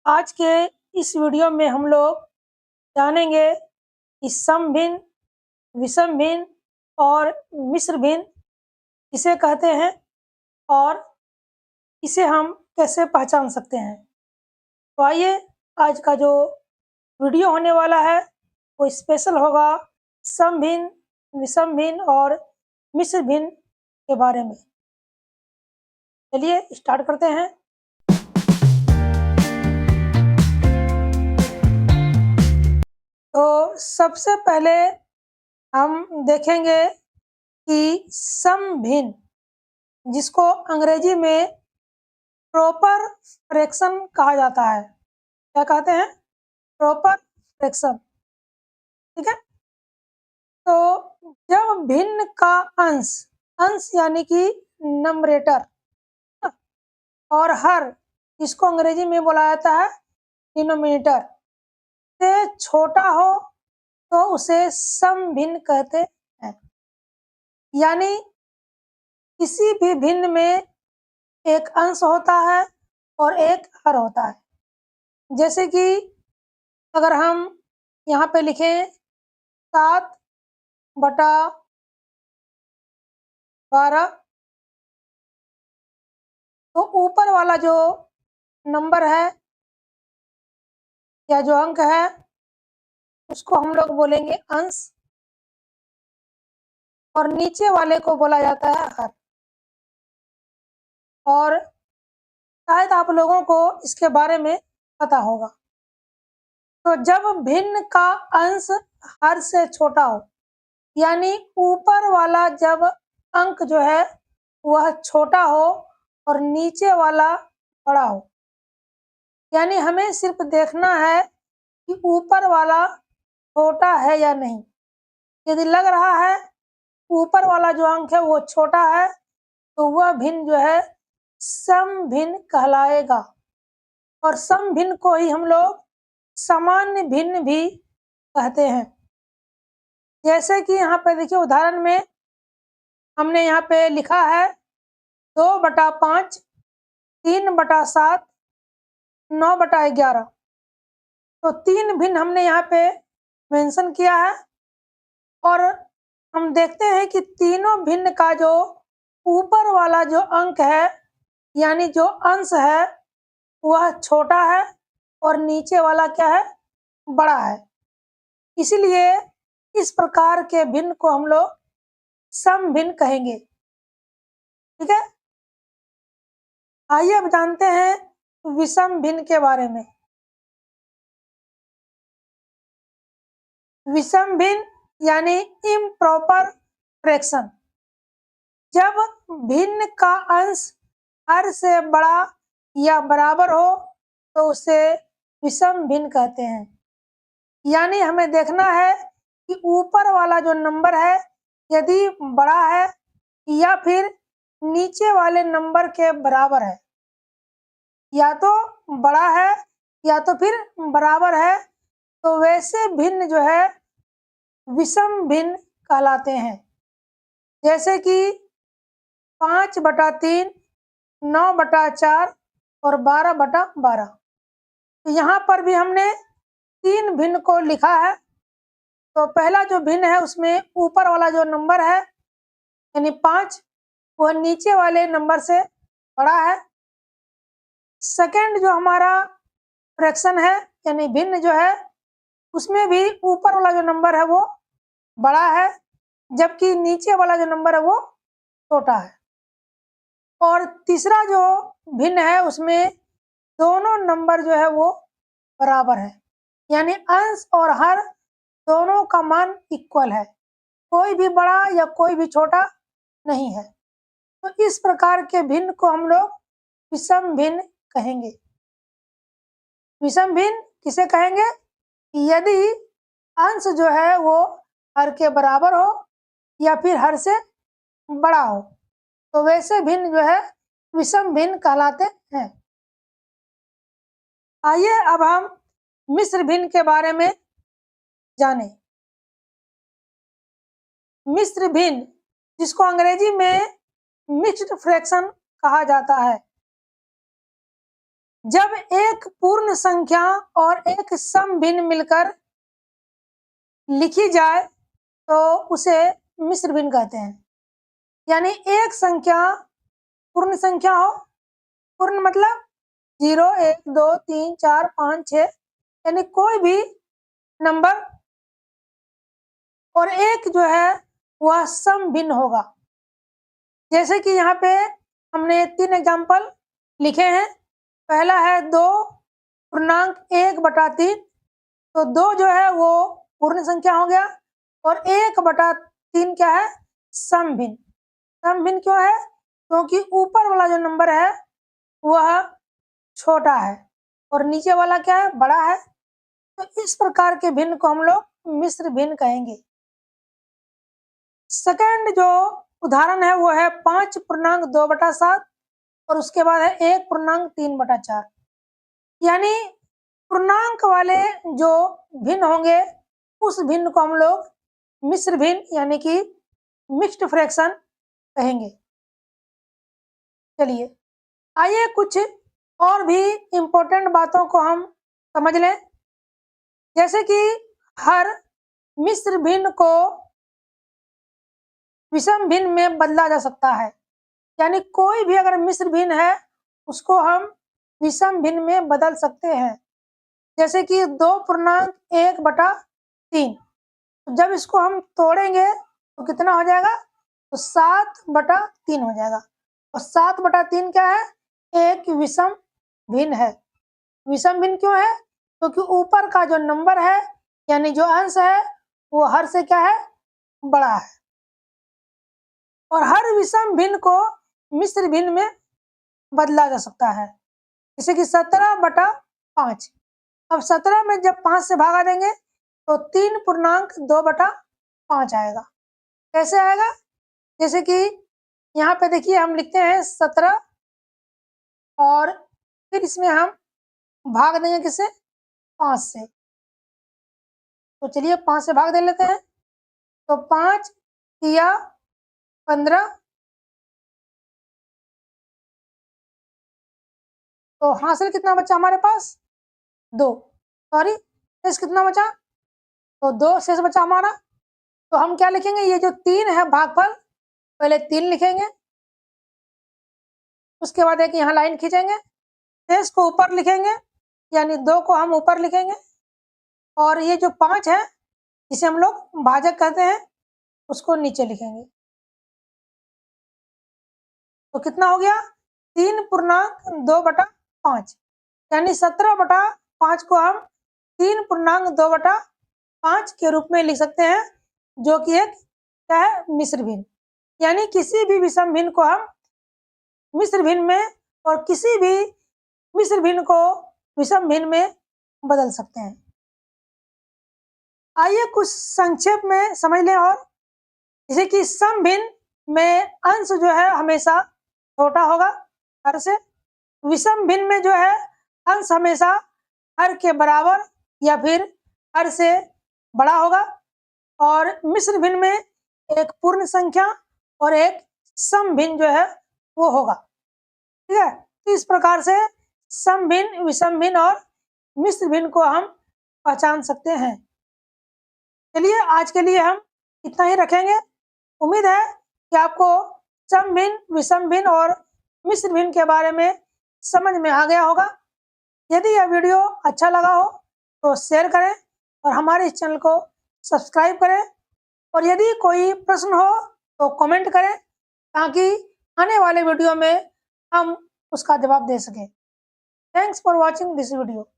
आज के इस वीडियो में हम लोग जानेंगे कि सम भिन्न, विषम भिन्न और मिश्र भिन्न किसे कहते हैं और इसे हम कैसे पहचान सकते हैं। तो आइए, आज का जो वीडियो होने वाला है वो स्पेशल होगा सम भिन्न, विषम भिन्न और मिश्र भिन्न के बारे में। चलिए स्टार्ट करते हैं। तो सबसे पहले हम देखेंगे कि सम भिन्न, जिसको अंग्रेजी में प्रॉपर फ्रैक्शन कहा जाता है। क्या कहते हैं? Proper fraction. ठीक है। तो जब भिन्न का अंश अंश यानी कि नंबरेटर और हर, इसको अंग्रेजी में बोला जाता है डिनोमिनेटर, से छोटा हो तो उसे सम भिन्न कहते हैं। यानी किसी भी भिन्न में एक अंश होता है और एक हर होता है। जैसे कि अगर हम यहाँ पे लिखें 7/12, तो ऊपर वाला जो नंबर है या जो अंक है उसको हम लोग बोलेंगे अंश और नीचे वाले को बोला जाता है हर। और शायद आप लोगों को इसके बारे में पता होगा। तो जब भिन्न का अंश हर से छोटा हो, यानी ऊपर वाला जब अंक जो है वह छोटा हो और नीचे वाला बड़ा हो, यानी हमें सिर्फ देखना है कि ऊपर वाला छोटा है या नहीं। यदि लग रहा है ऊपर वाला जो अंक है वो छोटा है तो वह भिन्न जो है सम भिन्न कहलाएगा। और सम भिन्न को ही हम लोग सामान्य भिन्न भी कहते हैं। जैसे कि यहाँ पे देखिए, उदाहरण में हमने यहाँ पे लिखा है 2/5, 3/7, 9/11। तो 3 भिन्न हमने यहाँ पे मेंशन किया है और हम देखते हैं कि तीनों भिन्न का जो ऊपर वाला जो अंक है यानी जो अंश है वह छोटा है और नीचे वाला क्या है, बड़ा है। इसलिए इस प्रकार के भिन्न को हम लोग सम भिन्न कहेंगे। ठीक है। आइए अब जानते हैं विषम भिन्न के बारे में। विषम भिन्न यानी इम्प्रॉपर फ्रैक्शन। जब भिन्न का अंश हर से बड़ा या बराबर हो तो उसे विषम भिन्न कहते हैं। यानी हमें देखना है कि ऊपर वाला जो नंबर है यदि बड़ा है या फिर नीचे वाले नंबर के बराबर है, या तो बड़ा है या तो फिर बराबर है, तो वैसे भिन्न जो है विषम भिन्न कहलाते हैं। जैसे कि 5/3, 9/4 और 12/12। तो यहाँ पर भी हमने 3 भिन्न को लिखा है। तो पहला जो भिन्न है उसमें ऊपर वाला जो नंबर है यानी 5 वह नीचे वाले नंबर से बड़ा है। सेकंड जो हमारा फ्रैक्शन है यानी भिन्न जो है उसमें भी ऊपर वाला जो नंबर है वो बड़ा है, जबकि नीचे वाला जो नंबर है वो छोटा है। और तीसरा जो भिन्न है उसमें दोनों नंबर जो है वो बराबर है, यानी अंश और हर दोनों का मान इक्वल है, कोई भी बड़ा या कोई भी छोटा नहीं है। तो इस प्रकार के भिन्न को हम लोग विषम भिन्न कहेंगे। विषम भिन्न किसे कहेंगे? यदि अंश जो है वो हर के बराबर हो या फिर हर से बड़ा हो तो वैसे भिन्न जो है विषम भिन्न कहलाते हैं। आइए अब हम मिश्र भिन्न के बारे में जानें। मिश्र भिन्न, जिसको अंग्रेजी में मिक्स्ड फ्रैक्शन कहा जाता है। जब एक पूर्ण संख्या और एक सम भिन्न मिलकर लिखी जाए तो उसे मिश्र भिन्न कहते हैं। यानी एक संख्या पूर्ण संख्या हो, पूर्ण मतलब 0, 1, 2, 3, 4, 5, 6, यानी कोई भी नंबर, और एक जो है वह सम भिन्न होगा। जैसे कि यहाँ पे हमने 3 एग्जाम्पल लिखे हैं। पहला है 2.1/3, तो 2 जो है वो पूर्ण संख्या हो गया, और 1/3 क्या है, सम भिन्न। सम भिन्न क्यों है, क्योंकि ऊपर वाला जो नंबर है वह छोटा है और नीचे वाला क्या है, बड़ा है। तो इस प्रकार के भिन्न को हम लोग मिश्र भिन्न कहेंगे। सेकंड जो उदाहरण है वो है 5.2/7 और उसके बाद है 1.3/4। यानी पूर्णांक वाले जो भिन्न होंगे उस भिन्न को हम लोग मिश्र भिन्न यानी कि मिक्स्ड फ्रैक्शन कहेंगे। चलिए आइए कुछ और भी इम्पोर्टेंट बातों को हम समझ लें। जैसे कि हर मिश्र भिन्न को विषम भिन्न में बदला जा सकता है। यानी कोई भी अगर मिश्र भिन्न है उसको हम विषम भिन्न में बदल सकते हैं। जैसे कि 2.1/3, जब इसको हम तोड़ेंगे तो कितना हो जाएगा, तो 7/3 हो जाएगा। और 7/3 क्या है, एक विषम भिन्न है। विषम भिन्न क्यों है, क्योंकि ऊपर का जो नंबर है यानी जो अंश है वो हर से क्या है, बड़ा है। और हर विषम भिन्न को मिश्र भिन्न में बदला जा सकता है। जैसे कि 17/5, अब 17 में जब 5 से भागा देंगे तो 3.2/5 आएगा। कैसे आएगा, जैसे कि यहाँ पे देखिए हम लिखते हैं 17 और फिर इसमें हम भाग देंगे किससे, 5 से। तो चलिए 5 से भाग दे लेते हैं। तो 5 या 15, तो हासिल कितना बचा हमारे पास, 2, सॉरी शेष कितना बचा, तो 2 शेष बचा हमारा। तो हम क्या लिखेंगे, ये जो 3 है भागफल, पहले 3 लिखेंगे, उसके बाद एक यहाँ लाइन खींचेंगे, शेष को ऊपर लिखेंगे यानी 2 को हम ऊपर लिखेंगे, और ये जो 5 है जिसे हम लोग भाजक कहते हैं उसको नीचे लिखेंगे। तो कितना हो गया, 3.2/5, यानी 17/5 को हम 3.2/5 के रूप में लिख सकते हैं, जो कि एक क्या है, मिश्र भिन्न। यानी किसी भी विषम भिन्न को हम मिश्र भिन्न में और किसी भी मिश्र भिन्न को विषम भिन्न में बदल सकते हैं। आइए कुछ संक्षेप में समझ लें। और जैसे कि सम भिन्न में अंश जो है हमेशा छोटा होगा हर से, विषम भिन्न में जो है अंश हमेशा हर के बराबर या फिर हर से बड़ा होगा, और मिश्र भिन्न में एक पूर्ण संख्या और एक सम भिन्न जो है वो होगा। ठीक है, तो इस प्रकार से सम भिन्न, विषम भिन्न और मिश्र भिन्न को हम पहचान सकते हैं। चलिए आज के लिए हम इतना ही रखेंगे। उम्मीद है कि आपको सम भिन्न, विषम भिन्न और मिश्र भिन्न के बारे में समझ में आ गया होगा। यदि यह वीडियो अच्छा लगा हो तो शेयर करें और हमारे इस चैनल को सब्सक्राइब करें, और यदि कोई प्रश्न हो तो कमेंट करें ताकि आने वाले वीडियो में हम उसका जवाब दे सकें। Thanks for watching this video.